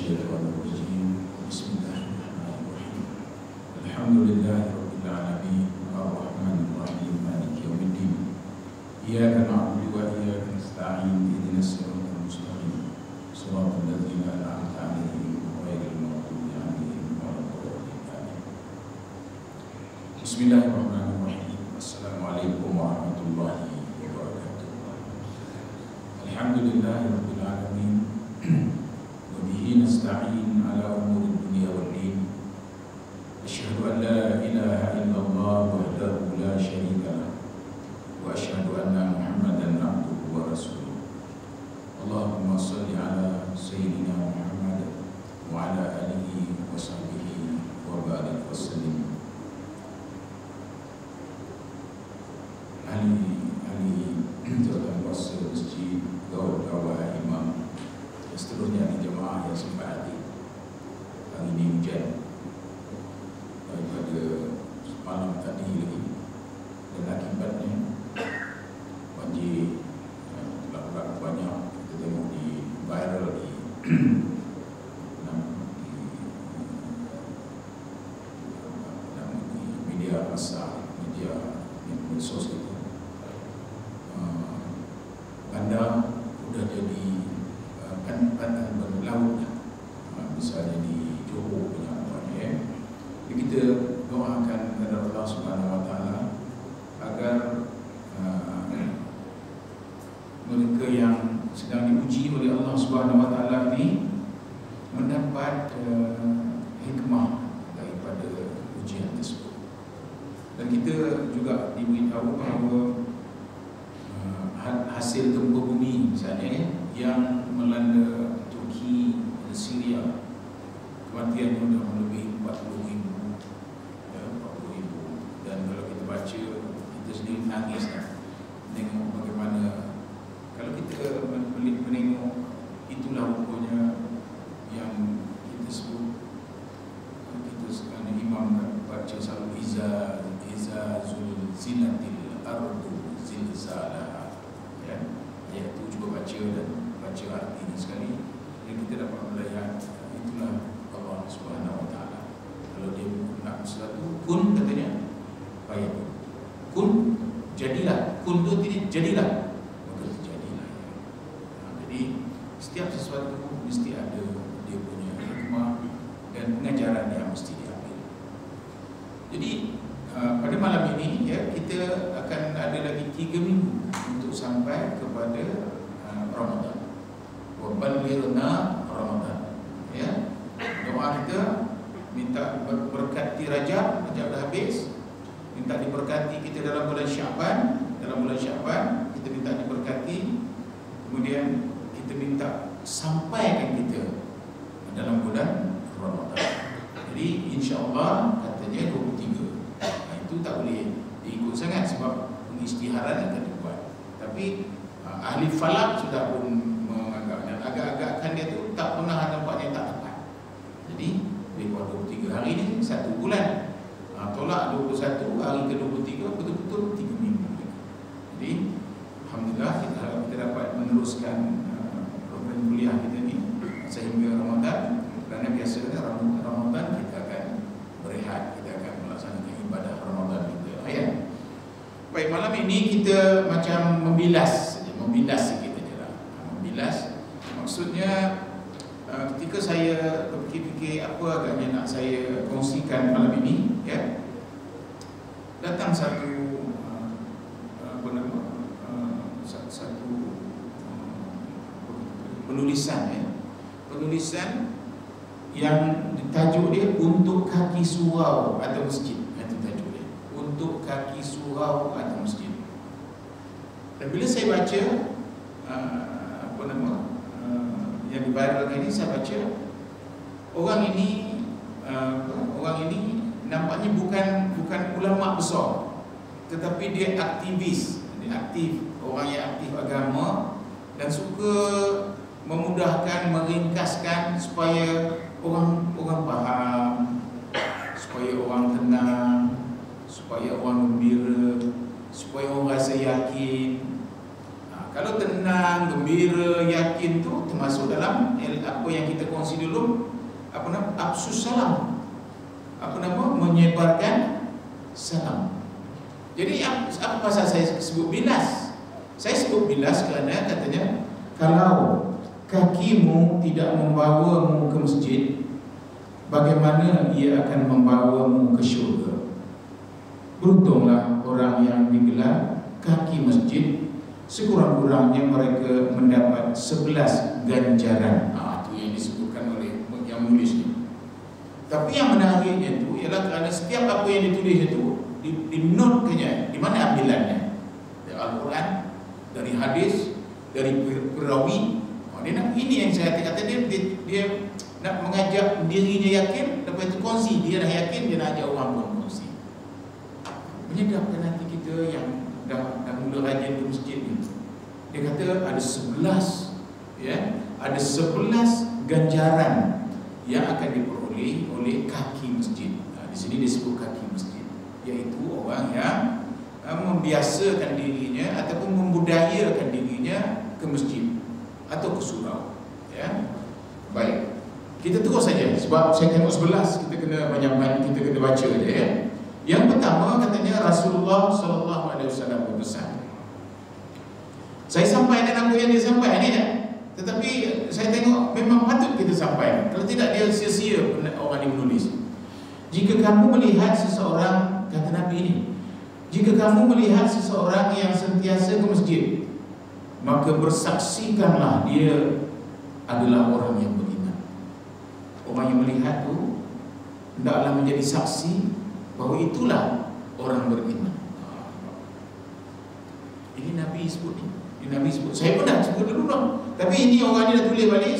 الشيطان الرجيم بسم الله الرحمن الرحيم الحمد لله رب العالمين الرحمن الرحيم مالك يوم الدين إياك نعبد وإياك نستعين اهدنا الصراط المستقيم صراط الذين أنعمت عليهم غير المغضوب عليهم ولا الضالين بسم الله الرحمن الرحيم السلام عليكم ورحمة الله وبركاته الحمد لله رب العالمين وبه نستعين على أمور الدنيا والدين أشهد أن لا إله إلا الله وحده لا شريك له وأشهد أن محمدا عبده ورسوله اللهم صل على سيدنا محمد وعلى آله وصحبه وبارك وسلم. Ahli tuan kuasa masjid, kawan-kawan imam dan seterusnya di jemaah yang sempat hadir. Hari ini hujan daripada malam tadi lagi, dan akibatnya banjir telah banyak. Kita tengok di viral di media massa, media medsos itu. Bandar sudah jadi pantai berlaut, misalnya di Johor punya ya. Jadi kita doakan kepada Allah Subhanahu Wa Taala agar mereka yang sedang diuji oleh Allah Subhanahu Wa Taala ini mendapat hikmah daripada ujian tersebut. Dan kita juga diberitahu bahawa hasil gempa bumi misalnya yang melanda Turki dan Syria, kematiannya sudah melebihi 40,000 ya, 40,000. Dan kalau kita baca, kita sendiri nangis tengok bagaimana kalau kita menengok itulah rupanya yang kita sebut, kita sekarang imam baca selalu iza zulzilatil ardu zilzalaha. Ya, ayat itu cuba baca dan baca artinya sekali, dan kita dapat melihat itulah Allah Subhanahu Wa Taala. Kalau dia nak sesuatu, kun katanya, fayakun. Kun, jadilah. Kun tu jadilah, maka terjadilah. Jadi setiap sesuatu mesti ada dia punya hikmah dan pengajaran yang mesti diambil. Jadi pada malam ini ya, kita akan ada lagi 3 minggu untuk sampai kepada Ramadan. Wa balighna Ramadan. Ya. Doa kita minta berkati Rajab dah habis. Minta diberkati kita dalam bulan Syaban. Dalam bulan Syaban kita minta diberkati. Kemudian kita minta sampaikan kita dalam bulan Ramadan. Jadi insya-Allah katanya 23. Itu tak boleh diikut sangat sebab pengisytiharan yang akan dibuat. Tapi ahli falak sudah pun menganggap, dan agak-agakkan dia tu tak pernah nampaknya tak tepat. Jadi lebih 23 hari ni 1 bulan. Tolak 21 hari ke-23 betul-betul 3 minggu. Jadi alhamdulillah kita dapat meneruskan program kuliah kita ni sehingga Ramadan. Kerana biasanya Ramadan kita akan berehat, kita akan melaksanakan ibadah Ramadan kita ya. Baik, malam ini kita macam membilas saja, membilas sikit saja lah. Membilas maksudnya ketika saya berfikir-fikir apa agaknya nak saya kongsikan malam ini ya, datang satu satu penulisan ya. Penulisan yang ditajuk dia untuk kaki surau atau masjid. Itu tajuk dia, untuk kaki surau atau masjid. Dan bila saya baca yang diviralkan ini, saya baca orang ini nampaknya bukan ulama besar, tetapi dia aktivis, dia aktif, orang yang aktif agama dan suka memudahkan, meringkaskan supaya orang faham, supaya orang tenang, supaya orang gembira, supaya orang rasa yakin. Kalau tenang, gembira, yakin Muslim tu termasuk dalam apa yang kita kongsi dulu, afsus salam, menyebarkan salam. Jadi apa pasal saya sebut bilas? Saya sebut bilas kerana katanya kalau kakimu tidak membawamu ke masjid, bagaimana ia akan membawamu ke syurga? Beruntunglah orang yang digelar kaki masjid, sekurang-kurangnya mereka mendapat 11 ganjaran. Itu yang disebutkan oleh yang menulis ni. Tapi yang menariknya itu ialah kerana setiap apa yang ditulis itu dinotkannya. Di mana ambilannya? Dari Al-Quran, dari hadis, dari perawi. Ini yang saya kata dia nak mengajak dirinya yakin, lepas itu kongsi. Dia dah yakin, dia nak ajak orang pun kongsi. Menyedapkan hati kita yang dah mula rajin ke masjid ni. Dia kata ada 11, ya, ada 11 ganjaran yang akan diperoleh oleh kaki masjid. Di sini disebut kaki masjid, iaitu orang yang membiasakan dirinya ataupun membudayakan dirinya ke masjid atau ke surau. Ya, baik. Kita terus saja sebab saya tengok 11, kita kena banyak-banyak, kita kena baca je, ya. Yang pertama katanya Rasulullah SAW berpesan. Saya sampaikan apa yang dia sampaikan ni, ya. Tetapi saya tengok memang patut kita sampaikan. Kalau tidak dia sia-sia orang yang menulis. Jika kamu melihat seseorang, kata Nabi ini, jika kamu melihat seseorang yang sentiasa ke masjid, maka bersaksikanlah dia adalah orang yang beriman. Orang yang melihat tu hendaklah menjadi saksi bahawa itulah orang beriman. Ini Nabi sebut ni. Ini Nabi sebut. Saya pun dah sebut dulu dah. Tapi ini orang ni dah tulis balik.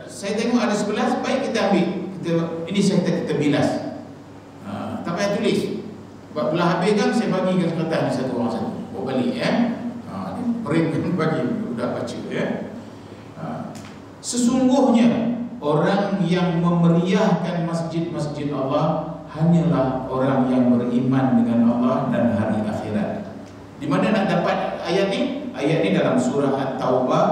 Saya tengok ada 11, baik kita ambil. Ini kita bilas. Tak payah tulis. Belah habis kan saya bagikan kertas ni satu orang satu. Bawa balik, ya. Print bagi budak baca, ya. Sesungguhnya orang yang memeriahkan masjid-masjid Allah hanyalah orang yang beriman dengan Allah dan hari akhirat. Di mana nak dapat ayat ni? Ayat ni dalam surah At-Taubah.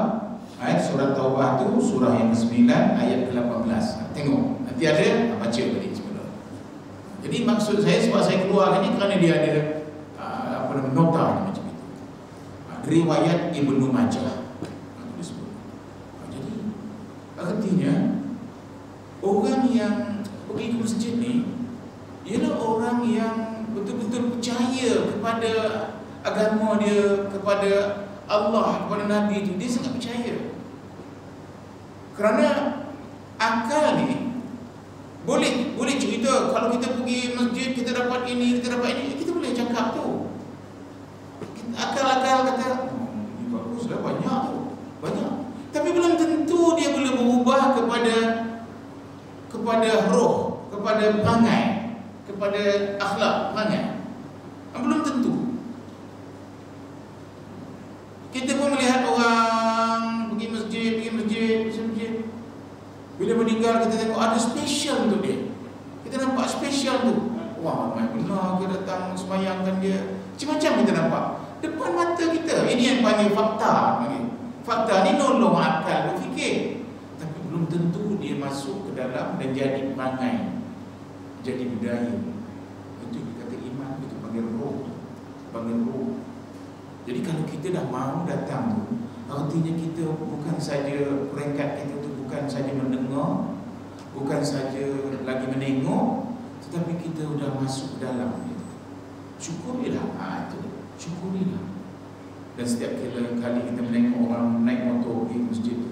Surah Taubah tu surah yang ke-9 ayat ke-18. Tengok, nanti ada, baca balik sebenarnya. Jadi maksud saya sebab saya keluar ni kerana dia ada nota macam itu. Riwayat Ibnu Majah. Jadi artinya orang yang pergi ke masjid ni ialah orang yang betul-betul percaya kepada agama dia, kepada Allah, kepada Nabi itu. Dia sangat percaya. Kerana akal ni boleh cerita. Kalau kita pergi masjid, kita dapat ini, kita dapat ini, kita boleh cakap tu. Akal-akal kata, ini baguslah, banyak tu, banyak. Tapi belum tentu dia boleh berubah kepada roh, kepada perangai, kepada akhlak perangai. Belum tentu. Kita pun melihat orang pergi masjid. Bila meninggal kita tengok ada special untuk dia. Kita nampak special tu. Wah, ramai benar dia datang sembahyangkan dia. Macam-macam kita nampak depan mata kita. Ini yang panggil fakta. Fakta ni nolong akal berfikir. Tapi belum tentu dia masuk ke dalam dan jadi perangai, jadi budaya. Itu kata iman, itu panggil roh. Jadi kalau kita dah mahu datang tu, artinya kita bukan saja peringkat kita tu bukan saja mendengar, bukan saja lagi menengok, tetapi kita sudah masuk ke dalam itu. Syukurilah. Itu syukurilah. Dan setiap kali kita menengok orang naik motor pergi masjid tu,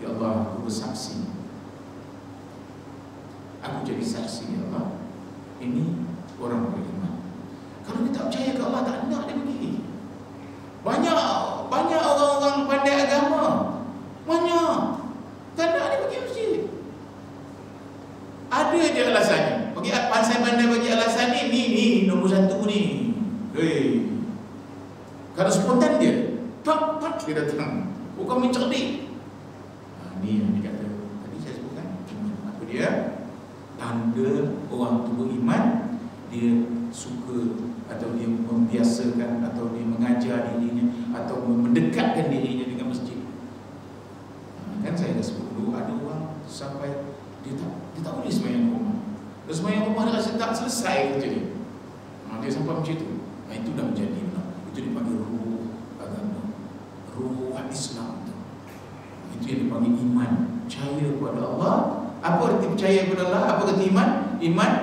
ya Allah, aku bersaksi, aku jadi saksi, ya Allah, ini orang beriman. Kalau kita tak percaya ke Allah, tak nak dia pergi. Banyak orang-orang pandai agama, banyak tak nak dia pergi masjid. Ada je alasannya. Pandai bagi alasan ni nombor satu ni. Kalau spontan dia, tak dia datang. Bukan mencerdik. Ni yang dikata tadi saya sebutkan. Apa dia? Tanda orang tu beriman, dia suka atau dia membiasakan atau dia mengajar dirinya atau mendekatkan dirinya dengan masjid. dah sebut dulu, ada orang sampai dia tak boleh sembahyang rumah. Dia sembahyang rumah dia rasa tak selesai kerja dia. Dia sampai macam tu. Itu dah menjadi benar. Itu dipanggil ruh agama, ruh Islam tu. Itu yang dipanggil iman, percaya kepada Allah. Apa arti percaya kepada Allah? Apa arti iman? Iman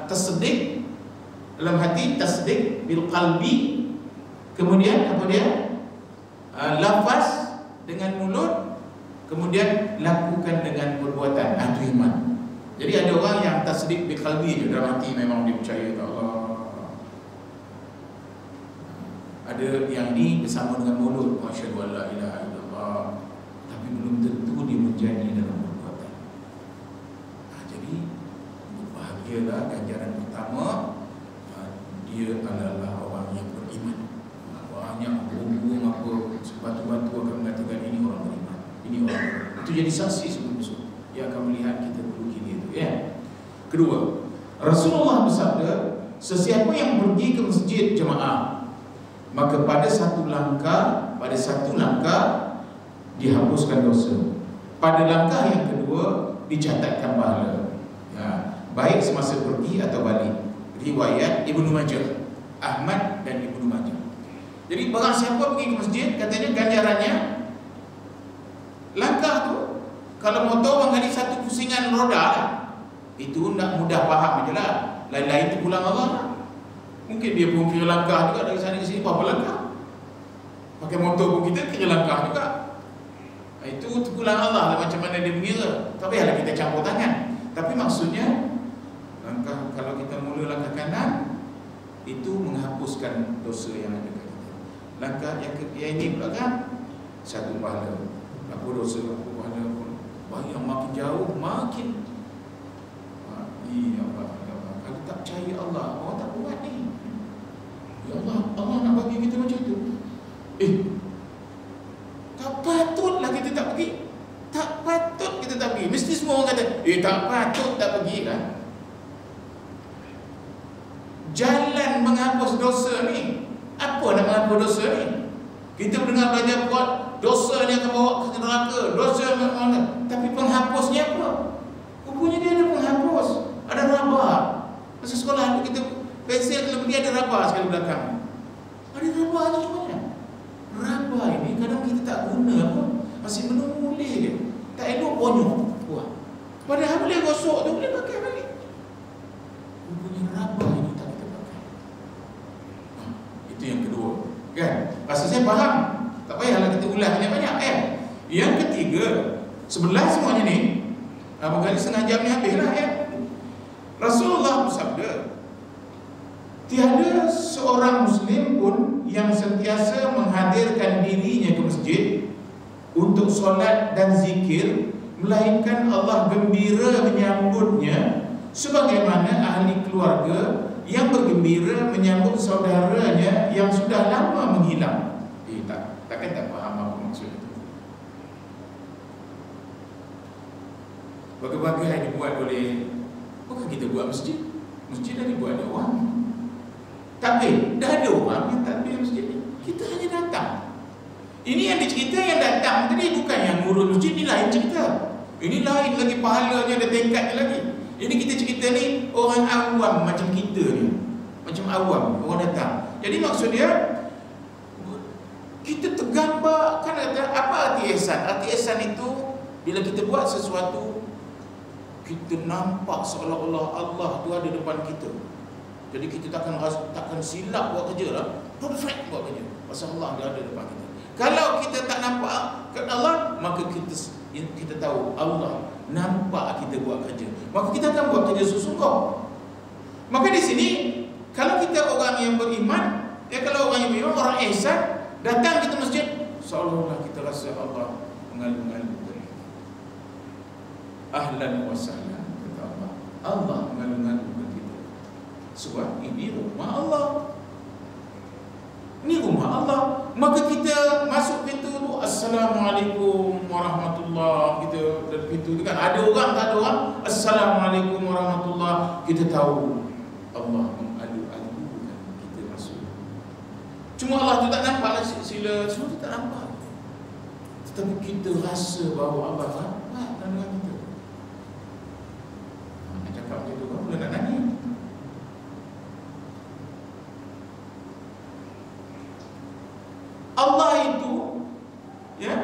tasdik dalam hati, tasdik bil qalbi. Kemudian apa dia? Lafaz dengan mulut, kemudian lakukan dengan perbuatan. Itu iman. Jadi ada orang yang tasdik bil qalbi je, dalam hati memang dia percaya kepada Allah. Ada yang ni bersama dengan mulut, masyaallah la ilaha illallah, tapi belum tentu dia menjadi dalam perbuatan. Jadi bahagialah ganjaran pertama, dia adalah orang yang beriman. Orang yang berhubung apa batu-batu akan mengatakan ini orang beriman, ini orang beriman. Itu jadi saksi sebelum besok. Dia akan melihat kita perlu kini itu, ya. Kedua, Rasulullah bersabda, sesiapa yang pergi ke masjid jemaah, maka pada satu langkah dihapuskan dosa. Pada langkah yang kedua dicatatkan pahala. Baik semasa pergi atau balik. Riwayat Ibnu Majah, Ahmad dan Ibnu Majah. Jadi barang siapa pergi ke masjid, katanya ganjarannya langkah tu. Kalau motor barangkali satu pusingan roda lah, itu nak mudah faham je lah. Lain-lain tu pulang Allah lah. Mungkin dia pun kira langkah juga dari sana ke sini, berapa langkah. Pakai motor pun kita kira langkah juga. Itu terpulang Allah lah macam mana dia mengira. Tak payahlah kita campur tangan. Tapi maksudnya langkah, kalau kita mula langkah kanan, itu menghapuskan dosa yang ada kat kita. Langkah yang ini pula kan satu pahala. Apa dosa, apa pahala pun. Yang makin jauh makin Allah. Kalau tak percaya Allah, orang tak buat ni. Ya Allah, Allah nak bagi kita macam tu. Tak patutlah kita tak pergi. Tak patut kita tak pergi. Mesti semua orang kata, tak patut tak pergi kan. Jalan menghapus dosa ni. Apa nak menghapus dosa ni? Kita mendengar belajar buat dosa ni akan bawa ke neraka, dosa mana? Tapi penghapusnya apa? Rupanya dia ada penghapus, ada rabah. Masa sekolah kita pensel kalau dia ada rabah sekali belakang. Ada rabah tu semuanya. Rabah ini kadang kita tak guna pun, masih menulis je. Tak elok bonyok. Padahal boleh gosok tu, boleh pakai balik. Rupanya rabah ini tak kita pakai. Itu yang kedua. Kan? Rasa saya faham. Tak payahlah kita ulas banyak-banyak. Yang ketiga, sebelah semuanya ni, berkali setengah jam ni habislah. Rasulullah bersabda, tiada seorang Muslim pun yang sentiasa menghadirkan dirinya ke masjid untuk solat dan zikir, melainkan Allah gembira menyambutnya sebagaimana ahli keluarga yang bergembira menyambut saudaranya yang sudah lama menghilang. Takkan tak faham apa maksud itu. Bagai-bagai yang dibuat oleh, bukan kita buat masjid. Masjid dah dibuat oleh orang. Tapi dah ada orang yang takbir masjid ni. Kita hanya datang. Ini yang dicerita yang datang tadi, bukan yang ngurus masjid. Ini lain cerita. Ini lain lagi, pahalanya ada tingkatnya lagi. Ini kita cerita ni orang awam macam kita ni. Macam awam, orang datang. Jadi maksud dia, kita tergambar kan, apa arti ihsan? Arti ihsan itu bila kita buat sesuatu, kita nampak seolah-olah Allah tu ada depan kita. Jadi kita takkan silap buat kerja lah, perfect buat kerja, pasal Allah dia ada depan kita. Kalau kita tak nampak kat Allah, maka kita tahu Allah nampak kita buat kerja, maka kita akan buat kerja sungguh-sungguh. Maka di sini kalau kita orang yang beriman, kalau orang yang beriman, orang ihsan, datang kita masjid, seolah-olah kita rasa Allah mengalu-ngalu kita. Ahlan wa sahlan, kata Allah. Allah mengalu-ngalu kita. Sebab ini rumah Allah. Ini rumah Allah. Maka kita masuk pintu tu, Assalamualaikum warahmatullahi, kita dari pintu tu kan ada orang, tak ada orang, Assalamualaikum warahmatullahi, kita tahu Allah mengalu-alukan kita masuk. Cuma Allah tu tak nampak lah, sila semua tu tak nampak. Tapi kita rasa bahawa Allah rahmat dengan kita. Nak cakap macam tu kan, mula nak nangis. Allah itu ya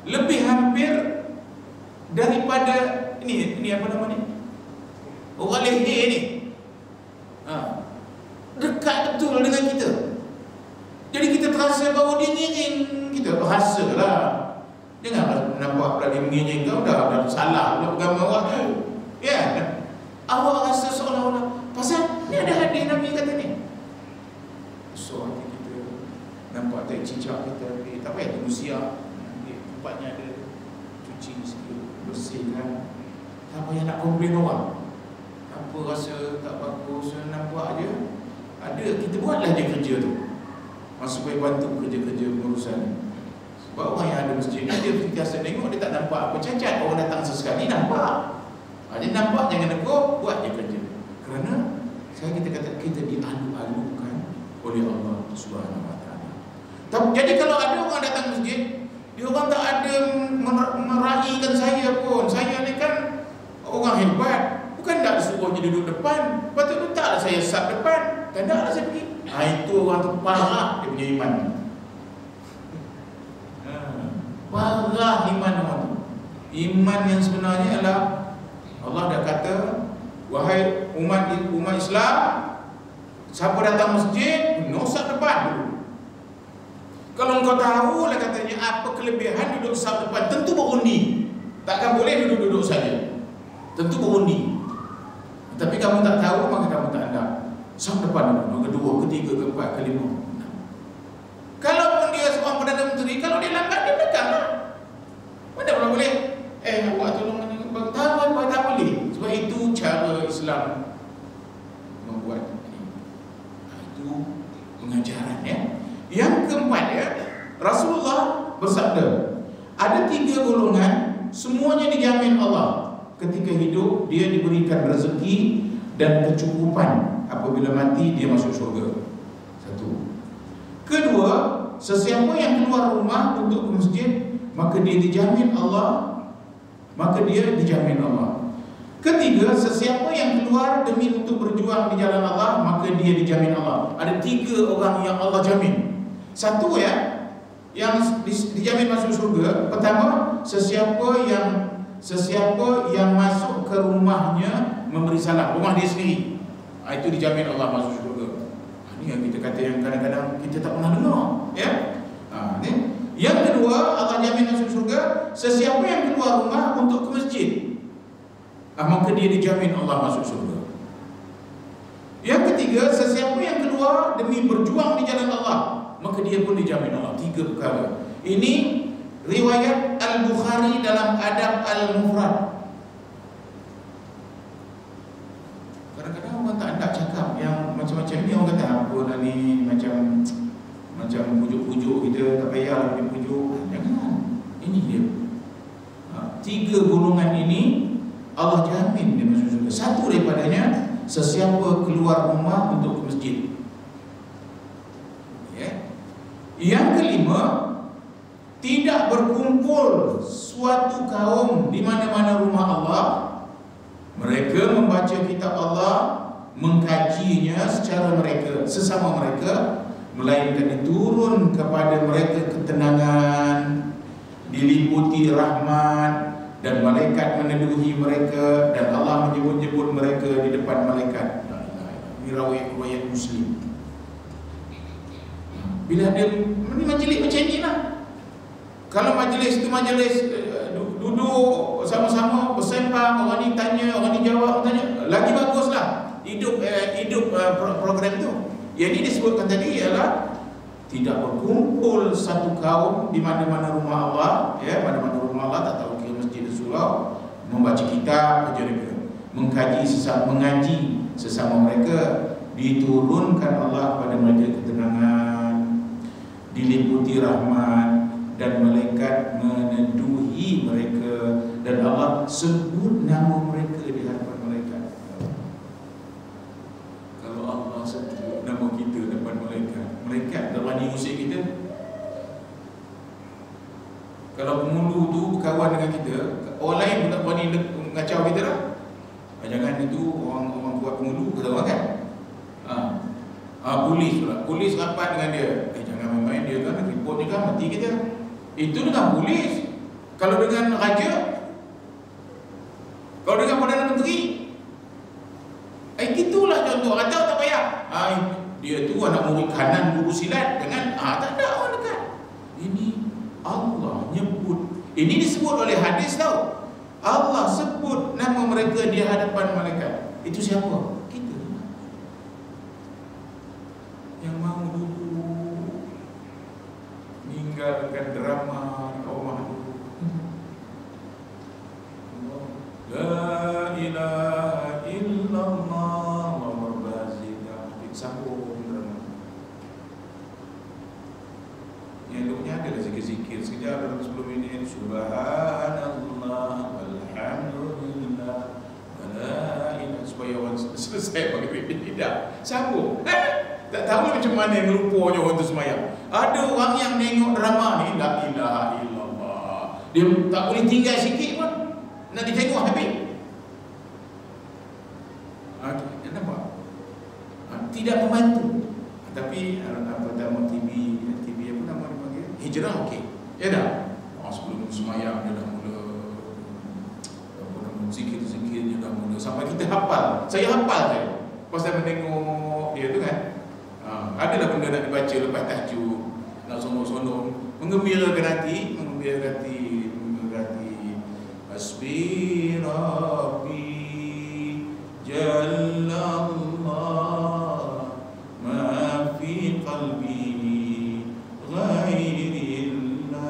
lebih hampir daripada ini apa nama ni? Orang leher ni. Dekat betul dengan kita. Jadi kita terasa bahawa dia ngiring kita. Rasalah. Jangan nampak pula dia mengiring kau, dah salah pula agama awak tu. Ya. Awak rasa seolah-olah pasal ni ada hadis Nabi kata ni. So hati kita nampak tak cicak kita, tak payah tunggu siap. Tempatnya ada cuci sikit, bersihkan. Tak payah nak komplain orang. Apa rasa tak bagus, nampak je. Ada, kita buatlah je kerja tu. Supaya bantu kerja-kerja pengurusan. Sebab orang yang ada masjid ni, dia biasa tengok, dia tak nampak apa cacat. Orang datang sesekali nampak. Dia nampak, jangan nekuk, buat je kerja. Kerana kita kata kita dialu-alukan oleh Allah Subhanahu Wa Taala. Jadi kalau ada orang datang masjid, dia orang tak ada meraihkan saya pun. Saya ni kan orang hebat. Bukan tak suruh dia duduk depan. Patut letaklah saya sat depan. Tak ada lah saya pergi. Itu orang tu parah dia punya iman. Parah iman orang tu. Iman yang sebenarnya adalah Allah dah kata, wahai umat Islam, siapa datang masjid, sat depan dulu. Kalau engkau tahu lah katanya apa kelebihan duduk sat depan, tentu berundi. Takkan boleh duduk-duduk saja. Tentu berundi. Tapi kamu tak tahu, maka kamu tak ada. Sat depan dulu, kedua, ketiga, keempat, kelima. Kalaupun dia seorang Perdana Menteri, kalau dia lambat, dia belakang lah. Mana pula boleh? Awak tolong tak boleh. Sebab itu cara Islam membuat ini. Itu pengajaran ya. Yang keempat ya, Rasulullah bersabda, ada 3 golongan, semuanya dijamin Allah. Ketika hidup, dia diberikan rezeki dan kecukupan. Apabila mati, dia masuk syurga. 1. Kedua, sesiapa yang keluar rumah untuk ke masjid, maka dia dijamin Allah. Ketiga, sesiapa yang keluar demi untuk berjuang di jalan Allah, maka dia dijamin Allah. Ada 3 orang yang Allah jamin. 1 ya, yang dijamin masuk surga. Pertama, sesiapa yang masuk ke rumahnya memberi salam, rumah dia sendiri, itu dijamin Allah masuk surga. Ini yang kita kata yang kadang-kadang kita tak pernah dengar ya. Yang kedua, Allah jamin masuk surga sesiapa yang keluar rumah untuk ke masjid, maka dia dijamin Allah masuk surga. Yang ketiga, sesiapa yang keluar demi berjuang di jalan Allah, maka dia pun dijamin Allah. 3 perkara. Ini riwayat Al-Bukhari dalam Adab Al-Mufrad. Kadang-kadang orang tak nak cakap yang macam-macam ni. Orang kata apa dah ni, macam pujuk-pujuk kita, tak payah dia pujuk. Jangan. Ini dia. 3 golongan ini Allah jamin dia masuk surga. 1 daripadanya, sesiapa keluar rumah untuk ke masjid. Yang kelima, tidak berkumpul suatu kaum di mana-mana rumah Allah. Mereka membaca kitab Allah, mengkajinya secara mereka, sesama mereka, melainkan diturun kepada mereka ketenangan, diliputi rahmat, dan malaikat meneduhi mereka, dan Allah menyebut-nyebut mereka di depan malaikat. Ini riwayat Muslim. Bila ada majlis macam ni lah. Kalau majlis itu duduk sama-sama bersembang, orang ni tanya, orang ni jawab, tanya, lagi baguslah hidup program tu. Yang ini disebutkan tadi ialah tidak berkumpul satu kaum di mana-mana rumah Allah, ya, mana-mana rumah Allah, tak tahu kira masjid surau, membaca kitab, mengaji sesama mereka, diturunkan Allah kepada mereka ketenangan, diliputi rahmat, dan malaikat meneduhi mereka, dan Allah sebut nama mereka di hadapan malaikat. Kalau Allah sebut nama kita di hadapan malaikat, malaikat tak berani usik kita. penghulu tu berkawan dengan kita, orang lain pun tak berani mengacau kita dah. Jangan itu orang buat penghulu, kata orang kan. Polis pula, polis rapat dengan dia, jangan main-main, dia kan report ni kan mati kita. Itu dengan polis. Kalau dengan raja, kalau dengan Perdana Menteri, gitulah contoh. Raja tak payah, dia tu anak murid kanan guru silat, dengan tak ada orang dekat. Ini Allah nyebut, ini disebut oleh hadis tau. Allah sebut nama mereka di hadapan malaikat. Itu siapa? Kita. Yang mau duduk meninggalkan drama rumah dulu. La ilaha illallah Muhammad Bazida sambung drama. Yang eloknya adalah zikir-zikir sekejap dalam 10 minit. Subhanallah walhamdulillah wala ilaha, supaya orang selesai maghrib. Tidak sambung. Tak tahu macam mana ngerupanya orang tu semayang. Ada orang yang tengok drama ni, la ilaha illallah, dia tak boleh tinggal sikit pun nak ditengok habis. Nampak? Tidak membantu. Tapi apa nama TV apa nama dia panggil? Hijrah okey. Ya dah. Sebelum semayang dia dah mula apa nama zikir-zikir dia dah mula sampai kita hafal. Saya hafal saya pasal menengok dia tu kan. Adalah benda nak dibaca lepas tahajud, nak sonong-sonong, menggembirakan hati. Hasbi Rabbi Jallallah ma fi qalbi ghairillah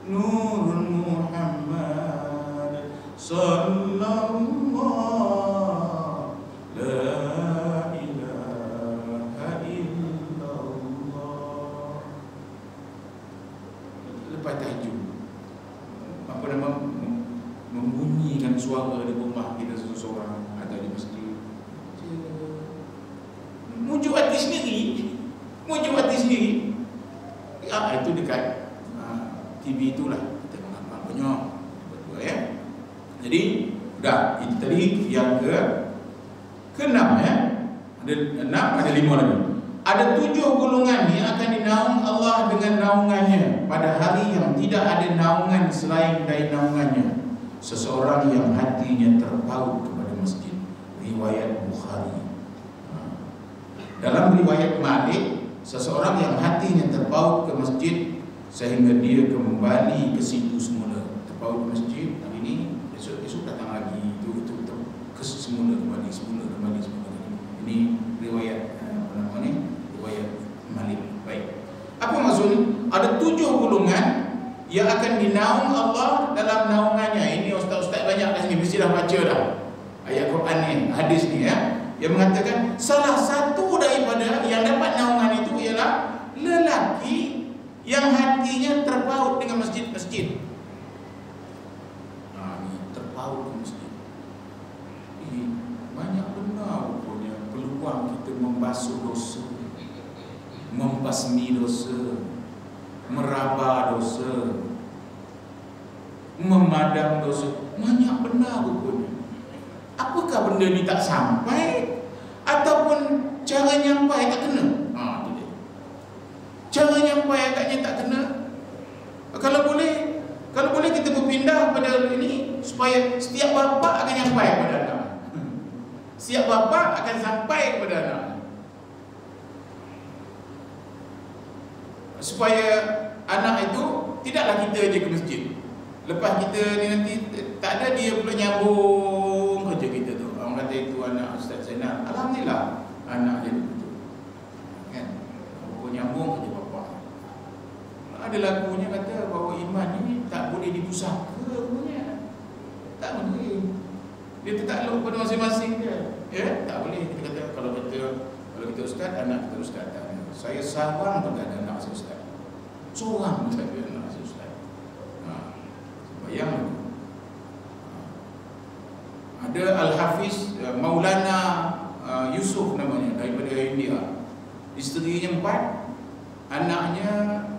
Nurul Muhammad Sallallahu la ilaha illallah. Lepas tahajud, apa nama, membunyikan suara di rumah kita seseorang atau di masjid, mujuk hati sendiri. Itu dekat TV itulah kita mengamal banyak, betul ya. Jadi dah, itu tadi yang ke-6 ya. Ada 6, ada 5 lagi. Ada 7 golongan yang akan dinaung Allah dengan naungannya pada hari yang tidak ada naungan selain dari naungannya. Seseorang yang hatinya terpaut kepada masjid. Riwayat Bukhari. Dalam riwayat Malik, seseorang yang hatinya terpaut ke masjid sehingga dia kembali ke situ semula. Terpaut ke masjid, hari ini, esok datang lagi, itu ke semula, kembali semula. Ini riwayat riwayat Malik. Baik. Apa maksudnya? Ada 7 golongan yang akan dinaung Allah dalam naungannya. Ini ustaz-ustaz banyak kat sini mesti dah baca dah ayat Quran ni, hadis ni ya. Yang mengatakan salah satu daripada yang dapat naungan itu ialah lelaki yang hatinya terpaut dengan masjid-masjid. Terpaut dengan masjid. Banyak benar rupanya peluang kita membasuh dosa, membasmi dosa, meraba dosa, memadam dosa. Banyak benar rupanya. Apakah benda ni tak sampai, ataupun cara nyampai tak kena? Itu dia. Cara nyampai agaknya tak kena. Kalau boleh kita berpindah pada ini, supaya setiap bapa akan nyampai kepada anak. Setiap bapa akan sampai kepada anak. Supaya anak itu tidaklah kita je ke masjid. Lepas kita ni nanti tak ada dia pula nyambung kerja kita tu. Orang kata itu anak Ustaz Zainal. Alhamdulillah anak dia betul. Kan? Nyambung kerja bapa. Ada lagunya kata bahawa iman ni tak boleh dipusaka punya. Tak boleh. Dia tertakluk pada masing-masing dia. Ya, tak boleh kita kata kalau kita ustaz, anak kita ustaz. Saya sarang pun tak ada anak saya ustaz. Seorang pun tak ada anak saya ustaz. Bayang. Ada Al-Hafiz Maulana Yusuf namanya, daripada India. Isterinya 4, anaknya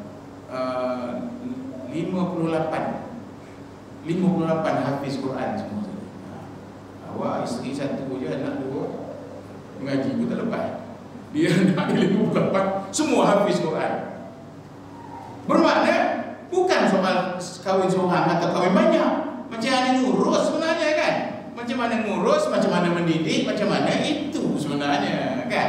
5 58 hafiz Quran semua. Awak isteri satu je, anak 2 mengaji pun tak lepas. Dia nak 58 semua hafiz Quran. Bermakna bukan soal kahwin seorang atau kahwin banyak. Macam mana ngurus sebenarnya kan? Macam mana ngurus, macam mana mendidik, macam mana itu sebenarnya kan?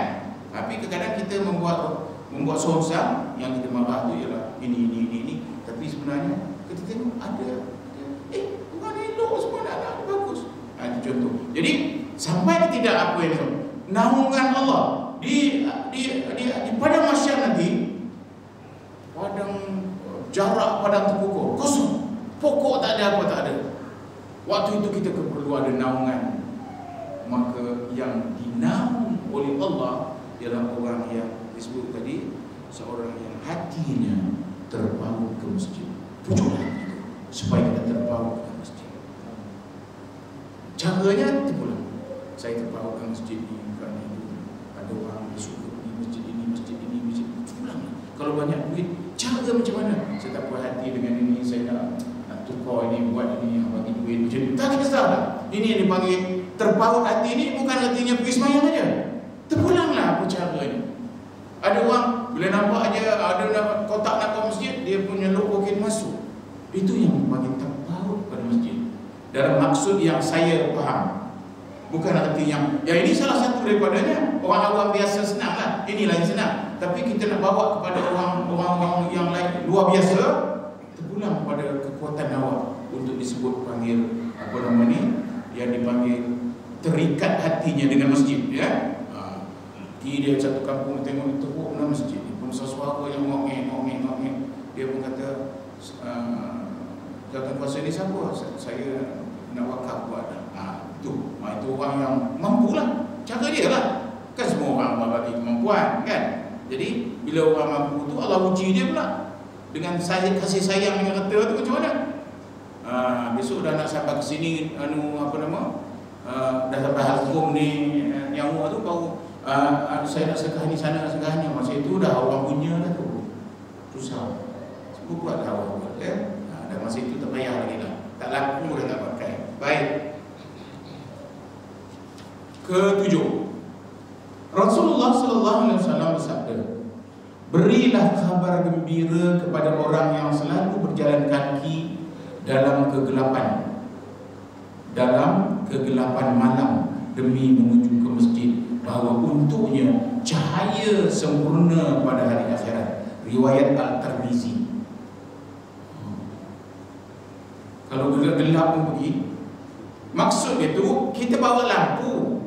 Tapi kadang-kadang kita membuat songsang, yang kita marah tu ialah ini. Tapi sebenarnya kita tengok ada orang elok semua anak bagus. Itu contoh. Jadi sampai tidak apa itu naungan Allah di padang mahsyar nanti, padang terpukul kosong, pokok tak ada, apa tak ada. Waktu itu kita perlu ada naungan. Maka yang dinaung oleh Allah ialah orang yang disebut tadi, seorang yang hatinya terpaut ke masjid. Tujuan itu supaya kita terpaut ke masjid. Caranya terpulang. Saya terpaut ke masjid ini kerana itu ada orang bersyukur di masjid ini, masjid pulang. Kalau banyak duit, cara macam mana? Saya tak puas hati dengan ini, saya nak tukar ini, buat ini, bagi duit macam ni. Tak kisah lah. Ini yang dipanggil terpaut hati ini, bukan artinya pergi semayang aja. Terpulanglah apa caranya. Ada orang bila nampak aja ada kotak nak ke masjid, dia punya poket masuk. Itu yang dipanggil terpaut pada masjid. Dalam maksud yang saya faham. Bukan artinya ya ini salah satu daripadanya. Orang awam biasa senang lah, inilah yang senang. Tapi kita nak bawa kepada orang-orang yang lain luar biasa, terpulang pada kekuatan awak untuk disebut panggil apa nama ni, yang dipanggil terikat hatinya dengan masjid ya. Dia satu kampung tengok teruk dalam masjid, pun suara yang ngongeng. Dia pun kata, jawatan kuasa ni siapa? Saya nak wakaf buat. Itu orang yang mampu lah. Cara dia lah. Kan semua orang bagi kemampuan kan. Jadi bila orang mampu tu Allah uji dia pula dengan kasih sayang yang kata tu macam mana. Besok dah nak sampai ke sini dah sampai hukum ni nyawa tu baru saya nak sekah ni sana, sekahnya. Masa itu dah orang punya dah tu. Susah. Sebab buat dah awak buat ya. Dan masa itu tak payah lagi lah. Tak laku dah tak pakai. Baik. Ketujuh, Rasulullah SAW bersabda, berilah kabar gembira kepada orang yang selalu berjalan kaki dalam kegelapan malam demi menuju ke masjid, bahawa untuknya cahaya sempurna pada hari akhirat. Riwayat Al-Tirmizi. Kalau gelap pun pergi, maksud dia tu kita bawa lampu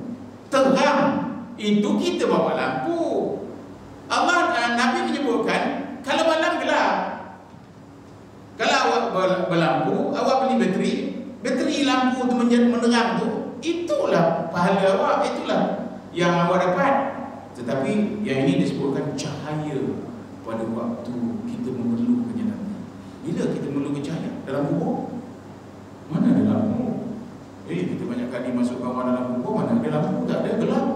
terang, itu kita bawa lampu. Nabi menyebutkan kalau malam gelap, kalau awak berlampu, awak beli bateri lampu tu menerang tu, itulah pahala awak, itulah yang awak dapat. Tetapi yang ini disebutkan cahaya pada waktu kita memerlukannya nanti. Bila kita memerlukan cahaya dalam kubur, mana ada lampu? Kita banyak kali masuk kawan dalam kubur, mana ada lampu, tak ada, gelap.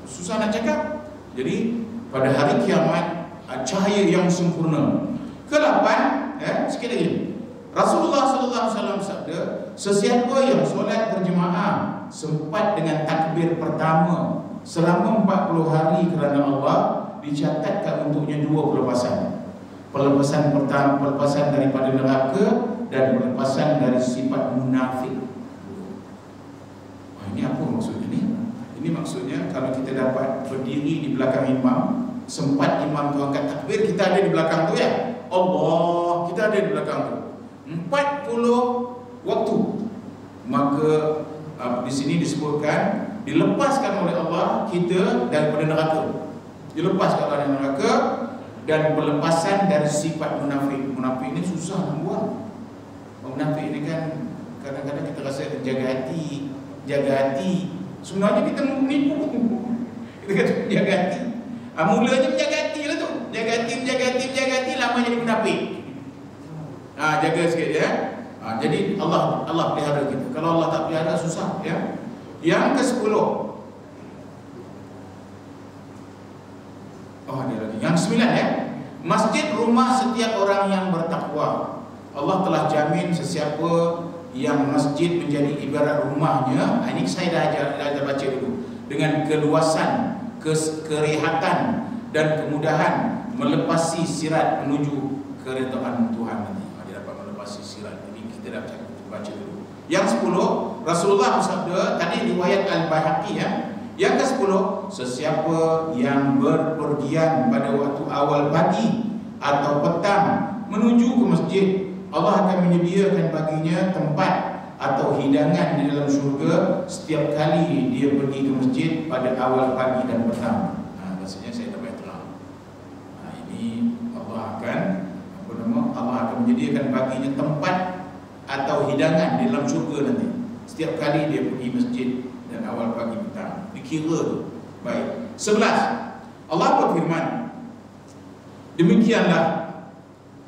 Susah nak cakap. Jadi pada hari kiamat cahaya yang sempurna. Ke-8, sikit lagi. Rasulullah SAW sabda, sesiapa yang solat berjemaah sempat dengan takbir pertama selama 40 hari kerana Allah, dicatatkan untuknya 2 pelepasan. Pelepasan pertama, pelepasan daripada neraka, dan pelepasan dari sifat munafik. Ini apa maksudnya ni? Ini maksudnya kalau kita dapat berdiri di belakang imam, sempat imam tu angkat takbir, kita ada di belakang tu ya. Allah, kita ada di belakang tu 40 waktu. Maka di sini disebutkan dilepaskan oleh Allah kita daripada neraka. Dilepaskan dari neraka dan pelepasan dari sifat munafik. Munafik ini susah membuang. Munafik ini kan kadang-kadang kita rasa jaga hati. Sebenarnya kita menipu. Kita kata jaga hati. Mulanya menjaga hati lah tu. Menjaga hati, lama jadi munafik. Jaga sikit ya. Jadi Allah pelihara kita. Kalau Allah tak pelihara susah ya. Yang ke-10. Ada lagi. Yang 9 ya. Masjid rumah setiap orang yang bertakwa. Allah telah jamin sesiapa yang masjid menjadi ibarat rumahnya. Ini saya dah baca dulu. Dengan keluasan, kerehatan dan kemudahan melepasi sirat menuju keredaan Tuhan nanti. Dia dapat melepasi sirat. Ini kita dah baca dulu. Yang 10, Rasulullah bersabda, tadi riwayat Al-Baihaqi ya. Yang ke-10, sesiapa yang berpergian pada waktu awal pagi atau petang menuju ke masjid, Allah akan menyediakan baginya tempat atau hidangan di dalam syurga setiap kali dia pergi ke masjid pada awal pagi dan petang. Maksudnya saya tak payah terang. Ini Allah akan menyediakan baginya tempat atau hidangan di dalam syurga nanti setiap kali dia pergi masjid dan awal pagi petang. Dikira tu. Baik. 11. Allah berfirman,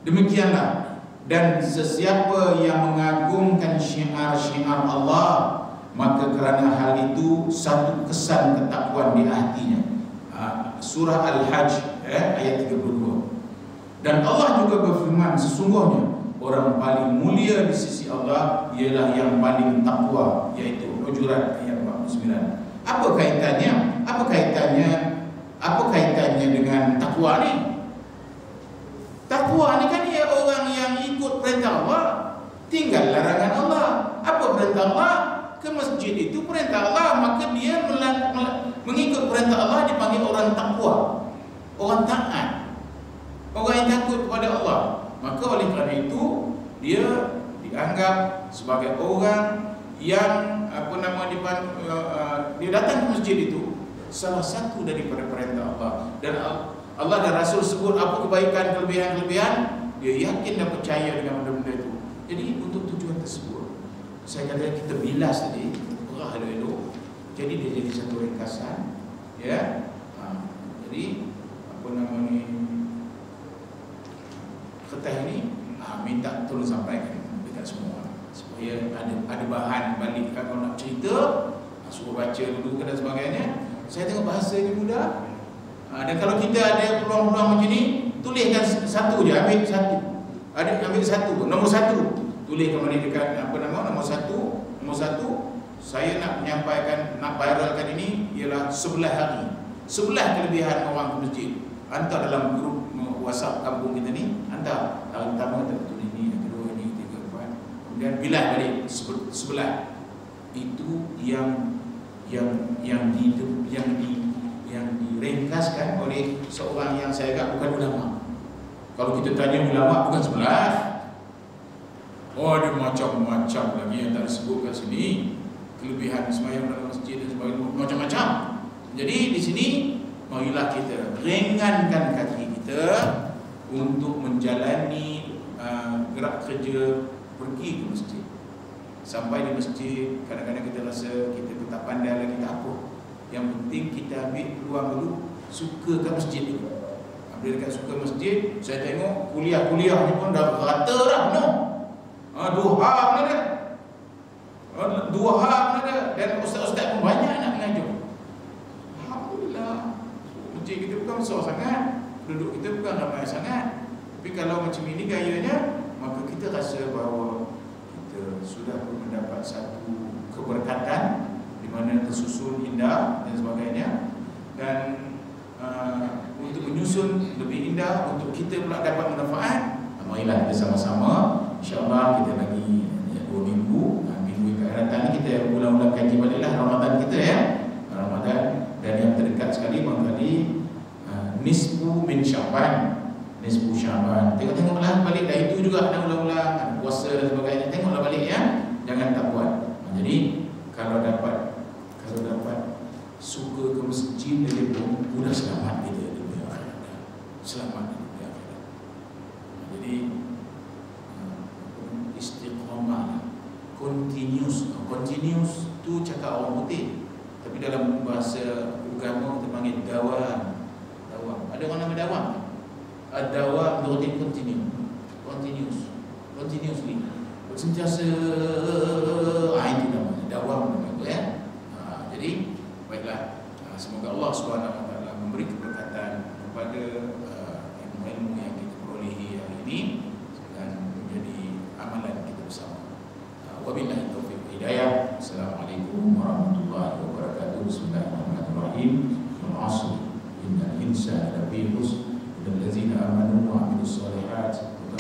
Demikianlah dan sesiapa yang mengagungkan syiar-syiar Allah, maka kerana hal itu satu kesan ketakwaan di hatinya. Surah Al-Hajj ayat 32. Dan Allah juga berfirman, sesungguhnya orang paling mulia di sisi Allah ialah yang paling takwa, iaitu Hujurat ayat 49. Apa kaitannya dengan takwa ni? Takwa ni kan ia orang yang ikut perintah Allah, tinggal larangan Allah. Apa perintah Allah? Ke masjid itu perintah Allah, maka dia mengikut perintah Allah dipanggil orang takwa, orang taat, orang yang takut kepada Allah. Maka oleh kerana itu dia dianggap sebagai orang yang dia datang ke masjid itu salah satu daripada perintah Allah. Dan Allah dan Rasul sebut apa kebaikan, kelebihan, dia yakin dan percaya dengan benda-benda itu. Jadi untuk tujuan tersebut, saya kata kita bilas tadi, perah elok-elok. Jadi dia jadi satu ringkasan, ya. Jadi kertas ini minta tolong sampaikan dekat semua supaya ada bahan balik kalau nak cerita, suruh baca dulu dan sebagainya. Saya tengok bahasa ini mudah. Dan kalau kita ada peluang-peluang macam ni, tuliskan satu je, ambil satu. Ambil satu, nombor satu. Tulis kembali dekat nombor satu. Nombor satu, saya nak menyampaikan, nak viralkan ini ialah 11 hari. 11 kelebihan orang ke masjid. Hantar dalam grup WhatsApp kampung kita ni, hantar. Hari pertama kita tulis ni, yang kedua ni, 3, 4. Kemudian bilas balik 11. Itu yang diringkaskan oleh seorang yang saya agak bukan ulama. Kalau kita tanya ulama bukan 11. Oh, ada macam-macam lagi yang tak disebut kat sini. Kelebihan sembahyang dalam masjid dan sebagainya, macam-macam. Jadi di sini marilah kita ringankan kaki kita untuk menjalani gerak kerja pergi ke masjid. Sampai di masjid, kadang-kadang kita rasa kita tak pandai lagi tak apa. Yang penting kita ambil peluang dulu, suka kat masjid dulu. Bila dekat suka masjid, saya tengok kuliah-kuliahnya pun dah rata dah, no. 2 hari pun ada. 2 hari pun ada. Dan ustaz-ustaz pun banyak nak mengajar. Alhamdulillah. Masjid kita bukan besar sangat, penduduk kita bukan ramai sangat. Tapi kalau macam ini gayanya, maka kita rasa bahawa sudah mendapat satu keberkatan di mana tersusun indah dan sebagainya, dan untuk menyusun lebih indah untuk kita pula dapat manfaat. Marilah kita sama-sama, insya-Allah kita lagi 2 minggu, minggu yang akan datang ni kita ulang-ulang kaji baliklah Ramadan kita ya. Ramadan, dan yang terdekat sekali barangkali nisfu min Sya'ban. Nisfu Sya'ban. Tengok-tengoklah balik dah, itu juga ada ulang-ulang, ada puasa dan sebagainya. Tengoklah balik ya. Jangan tak buat. Jadi kalau dapat suka ke masjid dia pun sudah selamat kita di akhirat. Selamat di akhirat. Jadi istiqamah, continuous tu cakap orang putih. Tapi dalam bahasa agama kita panggil dawam. Ada orang nama dawam? Ad-dawam berarti continuously. Sentiasa, itu namanya dawam namanya ya. Jadi baiklah, semoga Allah Subhanahu wa taala memberi keberkatan kepada ilmu-ilmu yang Assalamualaikum warahmatullahi wabarakatuh. Bismillahirrahmanirrahim. Wal 'ashr innal insana lafi khusr illa allazina amanu wa 'amilus shalihat wa